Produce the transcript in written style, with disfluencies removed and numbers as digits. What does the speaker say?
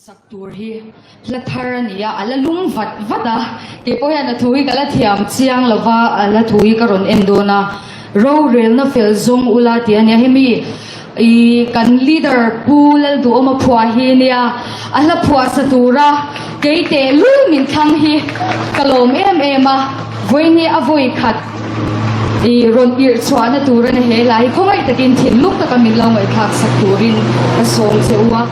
saktur hi la tharania ala lung vata ke poya na thui kala thiam chiang lova ala thui karon endona ro rel na fel zong ula tiania hemi I kan leader pulal du oma phwa hi nia ala phwa satura keite lu min thang hi kalom em a voini avoi khat I ron ir chwana turan he lai khomai takin thin luk ta kamin law ngai thak sakturin asong se uwa